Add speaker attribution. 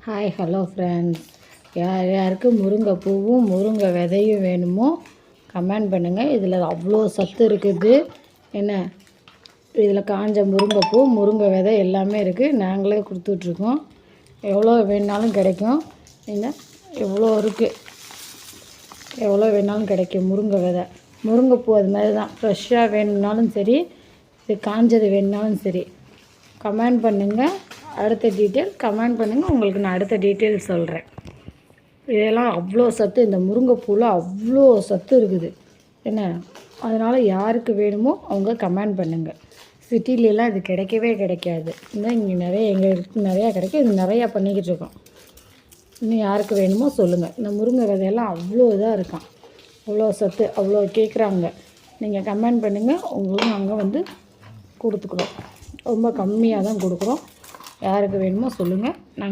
Speaker 1: Hi hello friends, யார் யாருக்கு முருங்கைப்பூவும் முருங்கை விதையும் வேணுமோ கமெண்ட் பண்ணுங்கள். இதில் அவ்வளோ சத்து இருக்குது. என்ன, இதில் காஞ்ச முருங்கைப்பூ முருங்கை விதை எல்லாமே இருக்குது. நாங்களே கொடுத்துட்ருக்கோம். எவ்வளோ வேணுனாலும் கிடைக்கும். என்ன, எவ்வளோ இருக்குது, எவ்வளோ வேணாலும் கிடைக்கும். முருங்கை விதை, முருங்கைப்பூ அது மாதிரி தான். ஃப்ரெஷ்ஷாக வேணும்னாலும் சரி, இது காஞ்சது வேணுனாலும் சரி கமெண்ட் பண்ணுங்கள். அடுத்த டீட்டெயில் கமெண்ட் பண்ணுங்கள். உங்களுக்கு நான் அடுத்த டீட்டெயில் சொல்கிறேன். இதெல்லாம் அவ்வளோ சத்து, இந்த முருங்கைப்பூவில் அவ்வளோ சத்து இருக்குது. என்ன, அதனால் யாருக்கு வேணுமோ அவங்க கமெண்ட் பண்ணுங்கள். சிட்டிலெலாம் இது கிடைக்கவே கிடைக்காது. இன்னும் இங்கே நிறைய எங்களுக்கு நிறையா கிடைக்கும். இது நிறையா பண்ணிக்கிட்டு இருக்கோம். இன்னும் யாருக்கு வேணுமோ சொல்லுங்கள். இந்த முருங்கை விதையெல்லாம் அவ்வளோ இதாக இருக்கான், அவ்வளோ சத்து, அவ்வளோ கேட்குறாங்க. நீங்கள் கமெண்ட் பண்ணுங்கள். உங்களுக்கு நாங்கள் கொடுத்துக்குறோம். ரொம்ப கம்மியாக தான் கொடுக்குறோம். யாருக்கு வேணுமோ சொல்லுங்கள். நாங்கள்